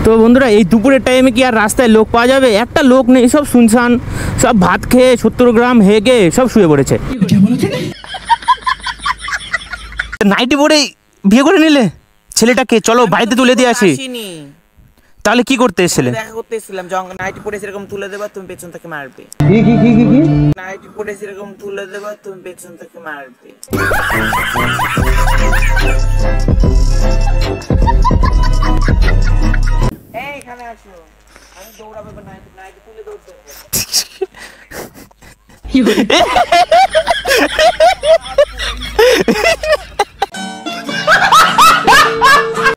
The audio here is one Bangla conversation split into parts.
তো বন্ধুরা এই দুপুরের টাইমে কি আর রাস্তায় লোক পাওয়া যাবে? একটা লোক নেই, সব শুনশান, সব ভাত খেয়ে 70 গ্রাম হেগে সব শুয়ে পড়েছে। নাইটি পরে বিয়ে করে নিলে ছেলেটাকে? চলো বাড়িতে তুলে দিয়ে আসি। তাহলে কি করতে এসেছিলে? দেখা করতে এসেছিলাম। নাইটি পরে সেরকম তুলে দেবা, তুমি পেছন থেকে মারবে। কি নাইটি পরে সেরকম তুলে দেবা, তুমি পেছন থেকে মারবে। এখানে আসো, আমি দৌড়াবো, নাইটি তুলে দৌড়তে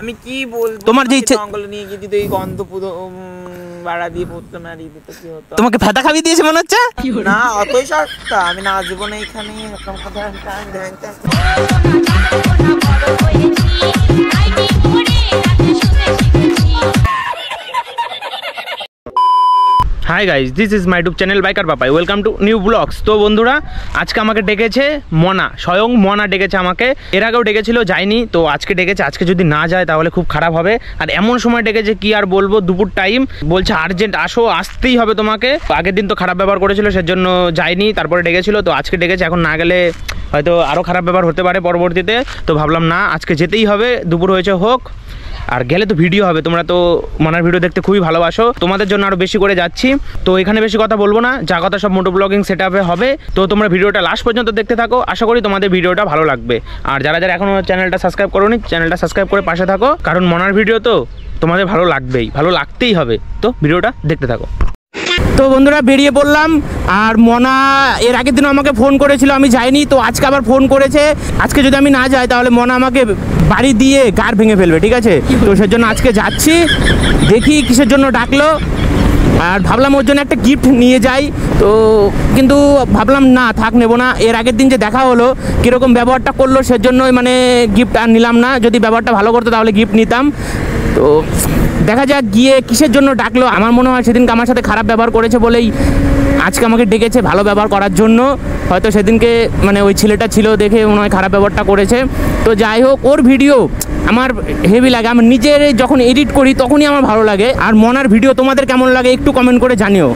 আমি কি বলবো? তোমার যে ইচ্ছে জঙ্গল নিয়ে গিয়ে যদি এই গন্ধ পুরো বাড়া দিয়ে পড়তো না, তো কি হতো? তোমাকে ফেদা খাবি দিয়েছে মনে হচ্ছে। না অতই সস্তা, আমি নাচবো না এখানে। এরকম কথা hi guys, this is my YouTube channel biker Papai. Welcome to new blogs. তো বন্ধুরা, আজকে আমাকে ডেকেছে মনা, স্বয়ং মনা ডেকেছে আমাকে। এর আগেও ডেকেছিল, যাইনি। তো আজকে ডেকেছে। আজকে যদি না যায় তাহলে খুব খারাপ হবে। আর এমন সময় ডেকেছে কি আর বলবো, দুপুর টাইম বলছে আর্জেন্ট আসো, আসতেই হবে তোমাকে। আগের দিন তো খারাপ ব্যবহার করেছিল, সেজন্য যাইনি, তারপরে ডেকেছিল। তো আজকে ডেকেছে, এখন না গেলে হয়তো আরও খারাপ ব্যবহার হতে পারে পরবর্তীতে। তো ভাবলাম না, আজকে যেতেই হবে, দুপুর হয়েছে হোক। আর গেলে তো ভিডিও হবে, তোমরা তো মনার ভিডিও দেখতে খুবই ভালোবাসো, তোমাদের জন্য আরও বেশি করে যাচ্ছি। তো এখানে বেশি কথা বলবো না, যা কথা সব মোটো ব্লগিং সেট আপে হবে। তো তোমরা ভিডিওটা লাস্ট পর্যন্ত দেখতে থাকো, আশা করি তোমাদের ভিডিওটা ভালো লাগবে। আর যারা যারা এখনও চ্যানেলটা সাবস্ক্রাইব করোনি, চ্যানেলটা সাবস্ক্রাইব করে পাশে থাকো, কারণ মনার ভিডিও তো তোমাদের ভালো লাগবেই, ভালো লাগতেই হবে। তো ভিডিওটা দেখতে থাকো। তো বন্ধুরা, বেরিয়ে পড়লাম। আর মনা এর আগের দিন আমাকে ফোন করেছিল, আমি যাইনি। তো আজকে আবার ফোন করেছে। আজকে যদি আমি না যাই তাহলে মনা আমাকে বাড়ি দিয়ে গাড় ভেঙে ফেলবে, ঠিক আছে? তো সেজন্য আজকে যাচ্ছি, দেখি কিসের জন্য ডাকলো। আর ভাবলাম ওর জন্য একটা গিফট নিয়ে যাই। তো কিন্তু ভাবলাম না, থাক, নেবো না। এর আগের দিন যে দেখা হলো, কীরকম ব্যবহারটা করলো, সেজন্যই মানে গিফট আর নিলাম না। যদি ব্যবহারটা ভালো করতো তাহলে গিফট নিতাম। তো দেখা যাক গিয়ে কিসের জন্য ডাকলো। আমার মনে হয় সেদিনকে আমার সাথে খারাপ ব্যবহার করেছে বলেই আজকে আমাকে ডেকেছে ভালো ব্যবহার করার জন্য। হয়তো সেদিনকে মানে ওই ছেলেটা ছিল দেখে মনে হয় খারাপ ব্যবহারটা করেছে। তো যাই হোক, ওর ভিডিও আমার হেভি লাগে। আমি নিজের যখন এডিট করি তখনই আমার ভালো লাগে। আর মনার ভিডিও তোমাদের কেমন লাগে একটু কমেন্ট করে জানিও।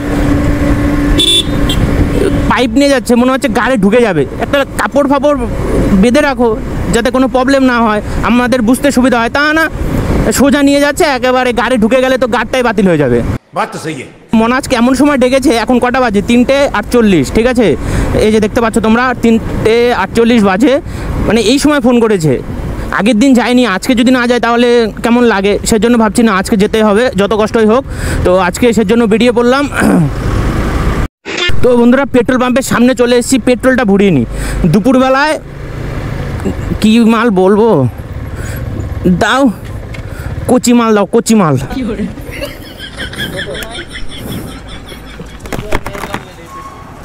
পাইপ নিয়ে যাচ্ছে, মনে হচ্ছে গাড়ি ঢুকে যাবে। একটা কাপড় ফাপড় বেঁধে রাখো যাতে কোনো প্রবলেম না হয়, আমাদের বুঝতে সুবিধা হয়। তা না, সোজা নিয়ে যাচ্ছে, একেবারে গাড়ি ঢুকে গেলে তো গাড়টাই বাতিল হয়ে যাবে। মনে আজকে এমন সময় ডেকেছে, এখন কটা বাজে? 3:48, ঠিক আছে? এই যে দেখতে পাচ্ছ তোমরা, 3:48 বাজে, মানে এই সময় ফোন করেছে। আগের দিন যায়নি, আজকে যদি না যায় তাহলে কেমন লাগে, সেজন্য ভাবছি না, আজকে যেতে হবে যত কষ্টই হোক। তো আজকে সেজন্য বেরিয়ে পড়লাম। তো বন্ধুরা, পেট্রোল পাম্পের সামনে চলে এসেছি, পেট্রোলটা ভরিয়ে নিই। দুপুরবেলায় কি মাল বলবো, দাও কচি মাল, দাও কচি মাল।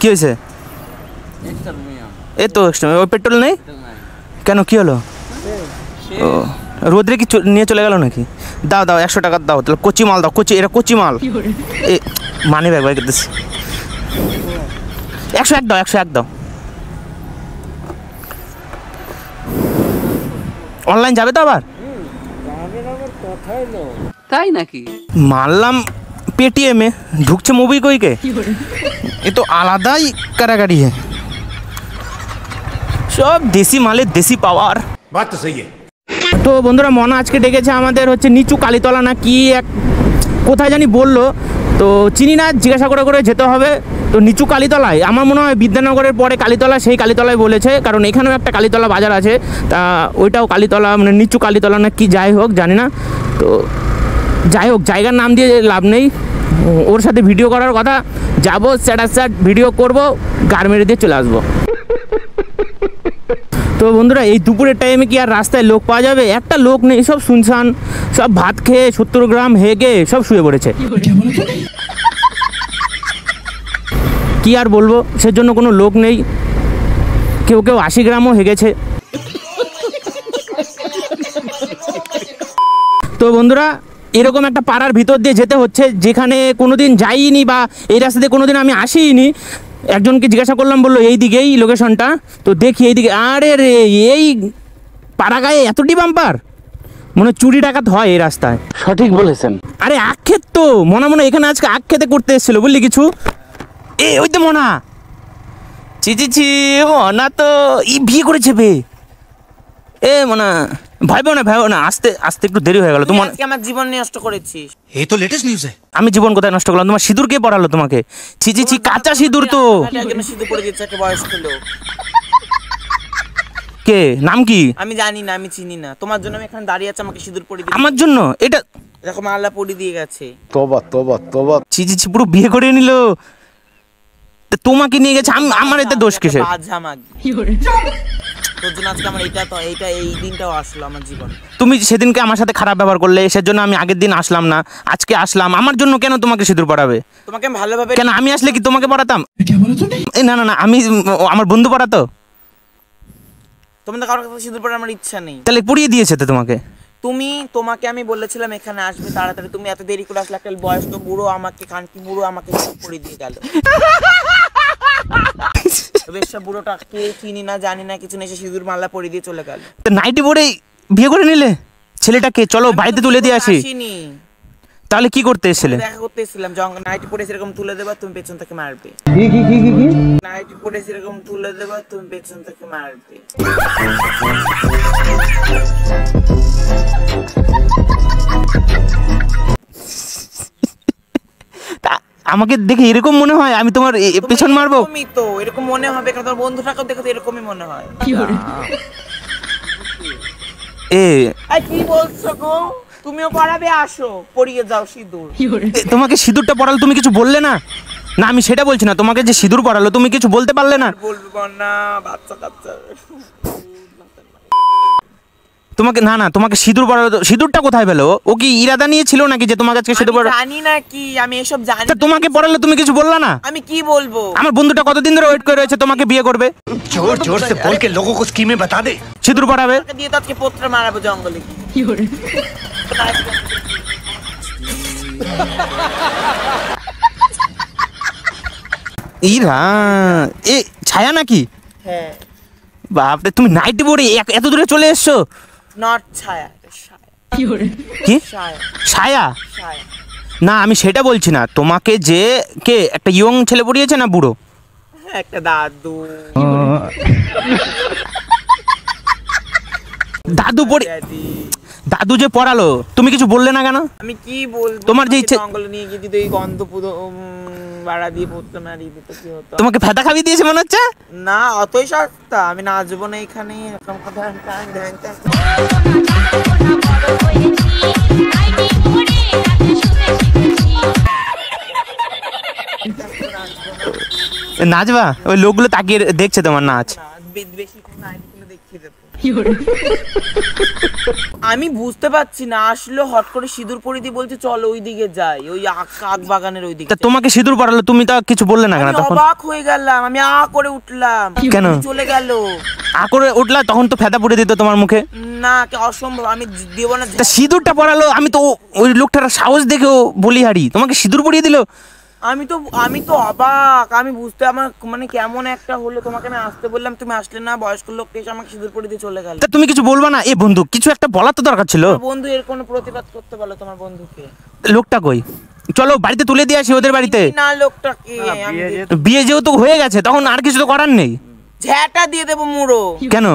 কি হয়েছে? এই তো ওই পেট্রোল নেই কেন, কি হলো? ও রোদ্রে কি নিয়ে চলে গেল নাকি? দাও দাও 100 টাকা দাও, তাহলে কচি মাল দাও। কচি, এটা কচি মাল। এ মানি ব্যাগ করতেছি। 101 দাও, 101 দাও। অনলাইন যাবে তো আবার? তাই নাকি? মারলাম পেটিএমে, ঢুকছে মুভি কইকে। এ তো আলাদাই কারাগারি है, সব দেশি মালের দেশি পাওয়ার। বাত তো সহি है। তো বন্ধুরা, মনা আজকে ডেকেছে আমাদের হচ্ছে নিচু কালীতলা না কি এক কোথায় জানি বললো। তো চিনি না, জিজ্ঞাসা করে করে যেতে হবে। তো নিচু কালীতলায়, আমার মনে হয় বিদ্যানগরের পরে কালীতলা, সেই কালীতলায় বলেছে, কারণ এখানেও একটা কালীতলা বাজার আছে। তা ওইটাও কালীতলা, মানে নিচু কালীতলা না কি, যাই হোক জানি না। তো যাই হোক, জায়গার নাম দিয়ে লাভ নেই। ওর সাথে ভিডিও করার কথা, যাবো স্যাট ভিডিও করবো, গাড় মেরে দিয়ে চলে আসবো। তো বন্ধুরা, এই দুপুরের টাইমে কি আর রাস্তায় লোক পাওয়া যাবে? একটা লোক নেই, সব শুনশান, সব ভাত খেয়ে 70 গ্রাম হেগে সব শুয়ে পড়েছে। কি আর বলবো, সেজন্য কোনো লোক নেই। কেউ কেউ 80 গ্রামও হেগেছে। তো বন্ধুরা, এরকম একটা পাড়ার ভিতর দিয়ে যেতে হচ্ছে, যেখানে কোনোদিন যাইনি বা এই রাস্তা দিয়ে কোনোদিন আমি আসিনি। একজনকে জিজ্ঞাসা করলাম, বললো এই দিকেই লোকেশনটা। তো দেখি এই দিকে, আরে রে, এই পাড়া গায়ে এতটি বাম্পার, মনে চুরি ডাকাত হয় এই রাস্তায়। সঠিক বলেছেন। আরে আখ ক্ষেত তো, মনে মনে এখানে আজকে আখ খেতে করতে এসেছিল বুঝলি কিছু। এ ওই তো মনা, ছি ছি ছি, মনা তো বিয়ে করেছে বে। এ মনা ভয় পাও না, ভয় পাও না, আস্তে আস্তে একটু দেরি হয়ে গেল তোমার। আজকে আমার জীবন নষ্ট করেছিস। ये तो लेटेस्ट न्यूज़ है। আমি জীবন কোথায় নষ্ট করলাম? তোমার সিঁদুর কে পড়ালো তোমাকে? ছি ছি ছি, কাঁচা সিঁদুর তো। একজন সিঁদুর পরে দিচ্ছে একটা বয়স্ক লোক। কে নাম কি? আমি জানি না, আমি চিনি না। তোমার জন্য আমি এখানে দাঁড়িয়ে আছি, আমাকে সিঁদুর পরে দিয়ে আমার জন্য এটা এরকম আল্লাহ পরে দিয়ে গেছে। তোবা তোবা তোবা। ছি ছি ছি, পুরো বিয়ে করে নিল। তা তোমাকে নিয়ে গেছে, আমার এতে দোষ কিসের? তোর জন্য আজকে আমার এই দিনটাও আসলো আমার জীবন। তুমি সেদিনকে আমার সাথে খারাপ ব্যবহার করলে, সেজন্য আমি আগের দিন আসলাম না, আজকে আসলাম। আমার জন্য কেন তোমাকে সিঁদুর পড়াবে? তোমাকে আমি ভালোভাবে কেন আমি আসলে কি তোমাকে পড়াতাম? না না না, আমি আমার বন্ধু পড়াতো। তোমাদের কারোর কাছে সিঁদুর পরে আমার ইচ্ছা নেই। তাহলে পড়িয়ে দিয়েছে তো তোমাকে। তোমাকে আমি বলেছিলাম এখানে আসবে তাড়াতাড়ি, তুমি এত দেরি করে আসলে। একটা বয়স্ক বুড়ো আমাকে, খানকি বুড়ো আমাকে পরিয়ে দিয়ে গেল। বেশা বুড়োটা কে চিনি না, জানি না, কিছু নেই, সিঁদুর মালা পরিয়ে দিয়ে চলে গেল। নাইটি পরেই বিয়ে করে নিলে ছেলেটাকে? চলো বাড়িতে তুলে দিয়ে আসি। তাহলে কি করতে এসেছিলে? দেখা করতে এসেছিলাম। নাইটি পরে এরকম তুলে দেবা, তুমি পেছন থেকে মারবে। নাইটি পরে এরকম তুলে দেবা, তুমি পেছন থেকে মারবে। আমাকে দেখে এরকম মনে হয় আমি তোমার পেছন মারবো? তুমি তো এরকম মনে হবে, কারণ তোমার বন্ধুটাকেও দেখে তো এরকমই মনে হয়। কি বলছো গো? তুমিও পড়াবে, আসো পড়িয়ে যাও সিঁদুর। তোমাকে সিঁদুরটা পড়ালো, তুমি কিছু বললে না? না আমি সেটা বলছি না, তোমাকে যে সিঁদুর পড়ালো তুমি কিছু বলতে পারলে না? বলবো না, বাচ্চা কাচ্চা। তোমাকে না না, তোমাকে সিঁদুর পড়ালো, সিঁদুরটা কোথায় পেলো? ও কি ইরাদা নিয়ে ছিল নাকি যে তোমার কাছে সিঁদুর পড়া? জানি না কি, আমি এসব জানি। তোমাকে পড়ালো, তুমি কিছু বললা না? আমি কি বলবো? আমার বন্ধুটা কতদিন ধরে ওয়েট করে রয়েছে তোমাকে বিয়ে করবে। जोर जोर से बोल के लोगों को स्कीमें बता दे। সিঁদুর পড়াবে দিয়ে তো আজকে পোত্র মারাবো জঙ্গলে। কি ইরা এ ছায়া নাকি? হ্যাঁ। বাপরে, তুমি নাইটি পরে এত দূরে চলে এসছো? নট ছায়া, কি ছায়া, ছায়া? ছায়া। না আমি সেটা বলছি না, তোমাকে যে কে একটা ইয়ং ছেলে পড়িয়েছে না বুড়ো? একটা দাদু। দাদু পড়ে, দাদু যে পড়ালো তুমি কিছু বললে না কেন? আমি কি বলবো? তোমার যে ইচ্ছে, জঙ্গলে নিয়ে গিয়ে দিত এই গন্ধ পুরো বাড়া দিয়ে পড়তে মারিয়ে দিত, কি হতো? তোমাকে ফেদা খাইয়ে দিয়েছে মনে হচ্ছে। না অতই সস্তা, আমি নাচবো না এখানে এরকম কথা। নাচবা? ওই লোকগুলো তাকিয়ে দেখছে তোমার নাচ। আমি বুঝতে পারছি না, আসলো হট করে সিঁদুর পরে দিয়ে বলছে চলো ওই দিকে যাই, ওই আখ বাগানের ওই দিকে। তোমাকে সিঁদুর পরালো, তুমি তো কিছু বললে না কেন? তখন অবাক হয়ে গেলাম, আমি করে উঠলাম। কেন চলে গেল? করে উঠলা তখন তো ফেদা পড়ে দিত তোমার মুখে। না অসম্ভব, আমি দেব না। সিঁদুরটা পরালো, আমি তো ওই লোকটার সাহস দেখেও বলিহারি, তোমাকে সিঁদুর পরিয়ে দিল। আমি তো অবাক, আমি বুঝতে, আমার মানে কেমন একটা হলো। তোমাকে আমি আসতে বললাম, তুমি আসলে না, বয়স্ক লোকটা এসে আমাকে সিঁদুর পরে দিয়ে চলে গেল। তা তুমি কিছু বলবা না? এ বন্ধু কিছু একটা বলার তো দরকার ছিল। বন্ধু এর কোনো প্রতিবাদ করতে বলো তোমার বন্ধুকে। লোকটা কই? চলো বাড়িতে তুলে দিয়ে আসি ওদের বাড়িতে। না লোকটাকে বিয়ে যেহেতু হয়ে গেছে তখন আর কিছু তো করার নেই। ঝ্যাটা দিয়ে দেবো মুড়ো। কেন?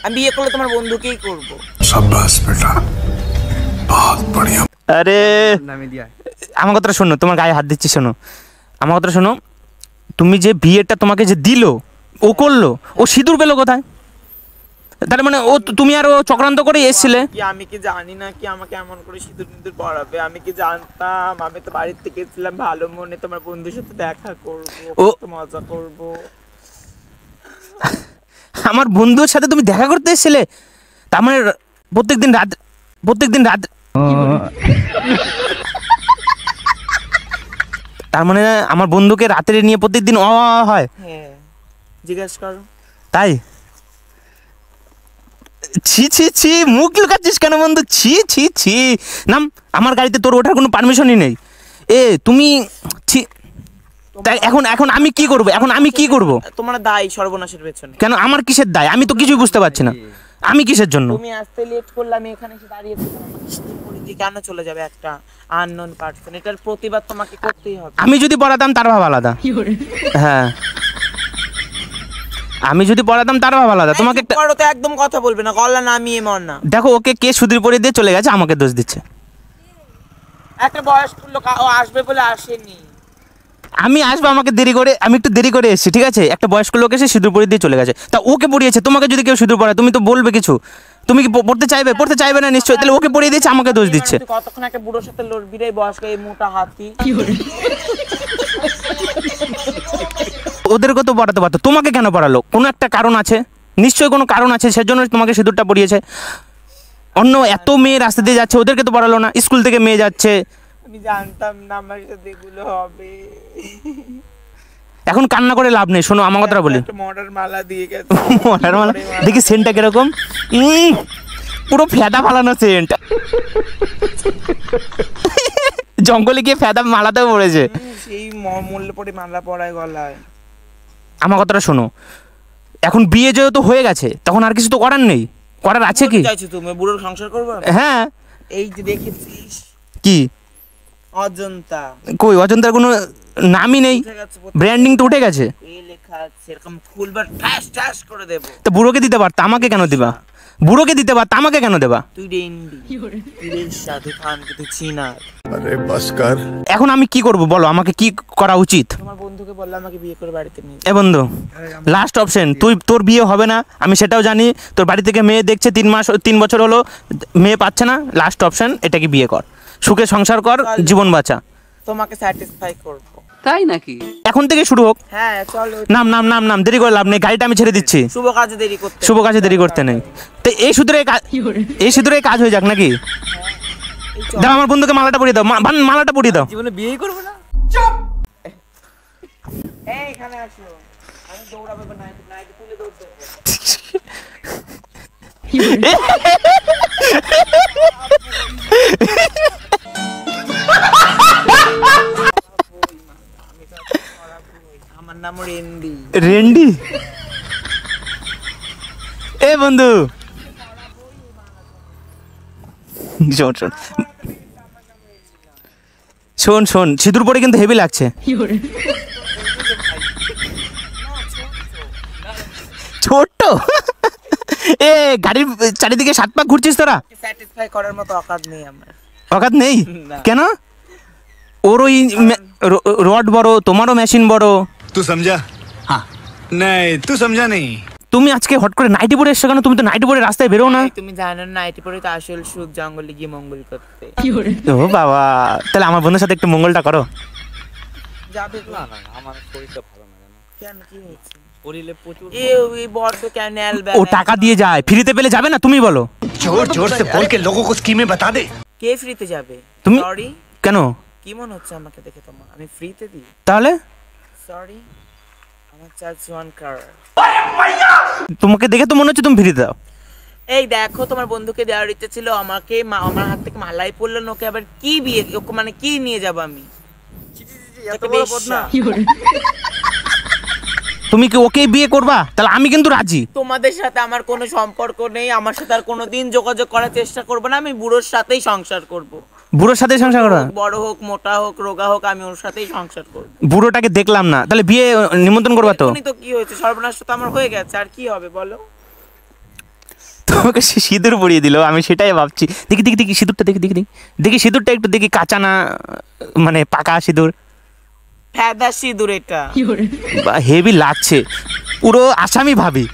আমি বিয়ে করলে তোমার বন্ধুকেই করবো। शाबाश बेटा, बहुत बढ़िया। আরে আমার কথাটা শোনো, তোমার গায়ে হাত দিচ্ছি, শোনো আমার কথাটা শোনো। তুমি যে বিয়েটা তোমাকে যে দিল, ও করলো, ও সিঁদুর পেলো কোথায়? তার মানে ও তুমি আর ও চক্রান্ত করে এসেছিলে। আমি কি জানি না কি আমাকে এমন করে সিঁদুর মিঁদুর পড়াবে? আমি কি জানতাম? আমি তো বাড়ির থেকে এসেছিলাম ভালো মনে, তোমার বন্ধুর সাথে দেখা করবো, মজা করবো। আমার বন্ধুর সাথে তুমি দেখা করতে এসেছিলে? তার মানে প্রত্যেকদিন রাত তার মানে আমার বন্ধুকে রাতে নিয়ে প্রত্যেকদিন হয়? হ্যাঁ জিজ্ঞেস করো। তাই? ছি ছি ছি, মুখ লুকাচ্ছিস কেন বন্ধু? ছি ছি ছি, নাম আমার গাড়িতে, তোর ওঠার কোনো পারমিশনই নেই। তুমি ছি। তাই এখন আমি কি করব? এখন আমি কি করব? তোমার দায় সর্বনাশের পেছনে। কেন আমার কিসের দায়? আমি তো কিছুই বুঝতে পারছি না। আমি কিসের জন্য? তুমি আসতে লেট করলে আমি এখানে এসে দাঁড়িয়ে থাকলাম, আমাকে সিঁদুর পরিয়ে দিয়ে কেন চলে যাবে একটা আননোন পারসন? এটার প্রতিবাদ তোমাকে করতেই হবে। আমি যদি পড়াতাম তার ভাব আলাদা। হ্যাঁ, আমি যদি পড়াতাম তার ভাব আলাদা। তোমাকে একটা পড়ো তো, একদম কথা বলবে না, গলা নামিয়ে মর না। দেখো, ওকে কে সিঁদুর পরিয়ে দিয়ে চলে গেছে, আমাকে দোষ দিচ্ছে। একটা বয়স্ক লোক ও আসবে বলে আসেনি। আমি আসবো, আমাকে দেরি করে, আমি একটু দেরি করে এসেছি, ঠিক আছে? একটা বয়স্ক লোক এসে সিঁদুর পরিয়ে দিয়ে চলে গেছে, তা ওকে পড়িয়েছে। তোমাকে যদি কেউ সিঁদুর পড়ায় তুমি তো বলবে কিছু। তুমি কি পড়তে চাইবে? পড়তে চাইবে না নিশ্চয়ই, তাহলে ওকে পড়িয়ে দিয়েছে, আমাকে দোষ দিচ্ছে। তুই কতক্ষণ একটা বুড়োর সাথে লড়বি রে, বয়স্ক এই মোটা হাতি। ওদেরকে তো পড়াতে পারতো, তোমাকে কেন পড়ালো? কোনো একটা কারণ আছে, নিশ্চয়ই কোনো কারণ আছে, সেজন্য তোমাকে সিঁদুরটা পড়িয়েছে। অন্য এত মেয়ে রাস্তা দিয়ে যাচ্ছে, ওদেরকে তো পড়ালো না? স্কুল থেকে মেয়ে যাচ্ছে। আমি জানতাম না আমার সাথে এগুলো হবে। এখন কান্না করে লাভ নেই, শোনো আমার কথাটা বলি। একটা মডার মালা দিয়ে গেছে। মরার মালা দেখি, সেন্টটা কিরকম, পুরো ফেদা ফালানো সেন্ট। জঙ্গলে গিয়ে ফেদা মালাতেও পড়েছে। সেই মূল্য পড়ে মালা পড়ায় গলায়। আমার কথাটা শোনো, এখন বিয়ে যেহেতু হয়ে গেছে, তখন আর কিছু তো করার নেই। করার আছে কি? চাইছো তুমি বুড়োর সংসার করবে? হ্যাঁ। এই যে দেখেছিস কি অজন্তা, কই অজন্তার কোনো নামই নেই, উঠে গেছে, ব্র্যান্ডিং তো উঠে গেছে। এই লেখা আছে এরকম খুলবার ঠাস ঠাস করে দেব। তো বুড়োকে দিতে পারতা, আমাকে কেন দিবা? বুড়োকে দিতে পারতা, আমাকে কেন দেবা? তুই রেন্ডি, তুই সাধু খান কিন্তু চিনার। अरे बस कर। এখন আমি কি করব বলো, আমাকে কি করা উচিত? তোমার বন্ধুকে বললে আমাকে বিয়ে করে বাড়িতে নিয়ে এ বন্ধু, লাস্ট অপশন, তোর বিয়ে হবে না আমি সেটাও জানি, তোর বাড়ি থেকে মেয়ে দেখছে 3 বছর হলো, মেয়ে পাচ্ছে না। লাস্ট অপশন, এটাকে বিয়ে কর, সুখে সংসার কর, জীবন বাঁচা। তোমাকে স্যাটিসফাই করব। তাই নাকি? এখন থেকে শুরু হোক। হ্যাঁ চলো। নাম নাম নাম নাম, দেরি করে লাভ নেই, গাড়িটা আমি ছেড়ে দিচ্ছি। শুভ কাজে দেরি করতে, শুভ কাজে দেরি করতে নেই। তো এই সিঁদুরে কাজ হয়ে যাক নাকি? দাও আমার বন্ধুকে মালাটা পরিয়ে দাও, মালাটা পরিয়ে দাও। জীবনে বিয়ে করব না। চুপ। এই এখানে আসো, আমি দৌড়াবো না, নাইটি তুলে দৌড় দেব। আমার নাম রেন্ডি। রেন্ডি? এ বন্ধু, শোন শোন শোন শোন, সিঁদুর পরে কিন্তু হেভি লাগছে। ছোট্ট এ গাড়ির চারিদিকে 7 পাক ঘুরছিস তোরা? স্যাটিসফাই করার মতো অকাজ নেই আমার। অকাত নেই? না। কেন? ওর ওই রড বড়, তোমারও মেশিন বড়। तू समझा? हाँ। नहीं, तू समझा नहीं। তুমি আজকে হট করে নাইটি পরে এসছো কেন? তুমি তো নাইটি পরে রাস্তায় বেরো না। তুমি জানো না নাইটি পরে তো আসল সুখ জঙ্গলে গিয়ে মঙ্গল করতে। ও বাবা, তাহলে আমার বন্ধুর সাথে একটু মঙ্গলটা করো। যাবে না না না, আমার শরীরটা ভালো না জানো। কেন, কি হয়েছে? শরীরে প্রচুর এই বড্ড ক্যানেল ও টাকা দিয়ে যায়, ফ্রিতে পেলে যাবে না? তুমি বলো। जोर जोर से बोल के लोगों को स्कीमें बता दे। কে ফ্রিতে যাবে? তুমি সরি, কেন? কি মনে হচ্ছে আমাকে দেখে তোমার আমি ফ্রিতে দিই? তাহলে সরি, আমার চার্জ 1 কার। তোমাকে দেখে তো মনে হচ্ছে তুমি ফ্রিতে দাও। এই দেখো, তোমার বন্ধুকে দেওয়ার ইচ্ছে ছিল, আমাকে আমার হাত থেকে মালাই পড়লো, ওকে আবার কি বিয়ে, ওকে মানে কি নিয়ে যাব আমি? এত বড় বদনা। তুমি কি ওকে বিয়ে করবা? তাহলে আমি কিন্তু রাজি। তোমাদের সাথে আমার কোনো সম্পর্ক নেই, আমার সাথে আর কোনোদিন যোগাযোগ করার চেষ্টা করবো না। আমি বুড়োর সাথেই সংসার করব। বুড়োর সাথে সংসার করবা? বড় হোক, মোটা হোক, রোগা হোক, আমি ওর সাথেই সংসার করব। বুড়োটাকে দেখলাম না, তাহলে বিয়ে নিমন্ত্রণ করবা তো? এখনই তো কি হয়েছে, সর্বনাশ তো আমার হয়ে গেছে, আর কি হবে বলো? তোমাকে সে সিঁদুর পরিয়ে দিল, আমি সেটাই ভাবছি। দেখি দেখি দেখি সিঁদুরটা, দেখি দেখি দেখি দেখি সিঁদুরটা একটু দেখি, কাঁচা না মানে পাকা সিঁদুর? ফেদা সিঁদুর এটা। হেভি লাগছে, পুরো আসামি ভাবি।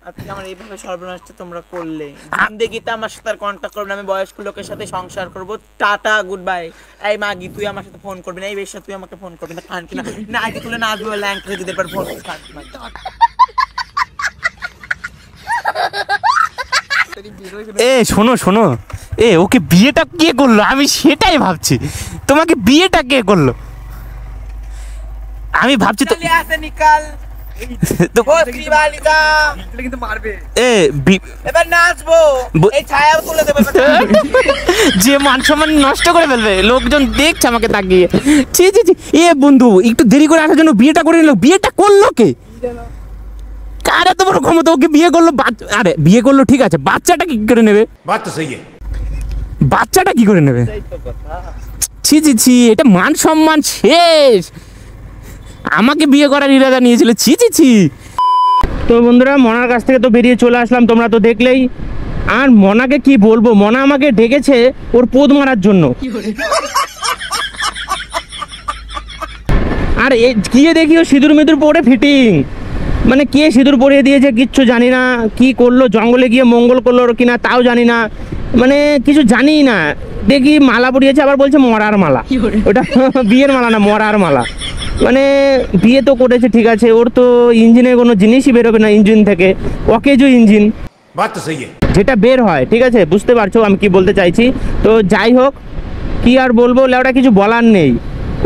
আজকে আমার এইভাবে সর্বনাশটা তোমরা করলে, জিন্দেগিতে আমার সাথে আর কন্ট্যাক্ট করবে না। আমি বয়স্ক লোকের সাথে সংসার করব। Tata, good bye. এই মাগি, তুই আমার সাথে ফোন করবি না। এই বেশা, তুই আমাকে ফোন করবি না। খান কিনা না আগে তুলে না আসবে, ল্যাঙ্ক রেখে দিতে পার ফোন খান। এ শোনো শোনো, এ ওকে বিয়েটা কে করলো? আমি সেটাই ভাবছি, তোমাকে বিয়েটা কে করলো? আমি ভাবছি তো চলে আসে নিকাল তো বসরি বালিকা কিন্তু মারবে। এ এবার নাচবো, এই ছায়াও তুলে দেবে। যে মান সম্মান নষ্ট করে ফেলবে, লোকজন দেখছে আমাকে তাকিয়ে। ছি ছি ছি। এ বন্ধু, একটু দেরি করে আসার জন্য বিয়েটা করে নিল। বিয়েটা করলো কে? কার এত বড় ক্ষমতা? ওকে বিয়ে করলো, আরে বিয়ে করলো ঠিক আছে, বাচ্চাটা কি করে নেবে? बात तो सही है। বাচ্চাটা কি করে নেবে? ছি ছি ছি, এটা মান সম্মান শেষ। আমাকে বিয়ে করার ইরাদা নিয়েছিল, ছি ছি ছি। তো বন্ধুরা মনার কাছ থেকে তো বেরিয়ে চলে আসলাম, তোমরা তো দেখলেই। আর মনাকে কি বলবো, মনা আমাকে ডেকেছে ওর পোদ মারার জন্য। আর গিয়ে দেখি ও সিঁদুর মিঁদুর পরে ফিটিং, মানে কে সিঁদুর পরিয়ে দিয়েছে কিচ্ছু জানি না, কি করলো জঙ্গলে গিয়ে মঙ্গল করলো কিনা তাও জানি না, মানে কিছু জানি না। দেখি মালা পরিয়েছে, আবার বলছে মরার মালা, ওটা বিয়ের মালা না মরার মালা। মানে বিয়ে তো করেছে ঠিক আছে, ওর তো ইঞ্জিনের কোনো জিনিসই বেরোবে না ইঞ্জিন থেকে, অকেজো ইঞ্জিন बात तो सही है। যেটা বের হয়, ঠিক আছে বুঝতে পারছো আমি কি বলতে চাইছি। তো যাই হোক, কি আর বলবো, লেওড়া কিছু বলার নেই,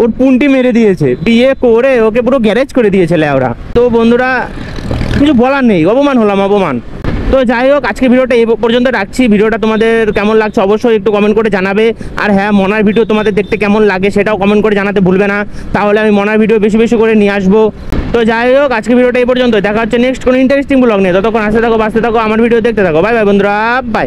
ওর পুন্টি মেরে দিয়েছে, বিয়ে করে ওকে পুরো গ্যারেজ করে দিয়েছে লেওড়া। তো বন্ধুরা কিছু বলার নেই, অপমান হলাম, অপমান। তো যাই হোক, আজকে ভিডিওটা এই পর্যন্ত রাখছি। ভিডিওটা তোমাদের কেমন লাগছে অবশ্যই একটু কমেন্ট করে জানাবে। আর হ্যাঁ, মনার ভিডিও তোমাদের দেখতে কেমন লাগে সেটাও কমেন্ট করে জানাতে ভুলবে না, তাহলে আমি মনার ভিডিও বেশি বেশি করে নিয়ে আসবো। তো যাই হোক, আজকে ভিডিওটা এই পর্যন্ত, দেখা হচ্ছে নেক্সট কোনো ইন্টারেস্টিং ব্লগ নিয়ে। ততক্ষণ আসতে থাকো, বাঁচতে থাকো, আমার ভিডিও দেখতে থাকো। বাই বাই বন্ধুরা, বাই।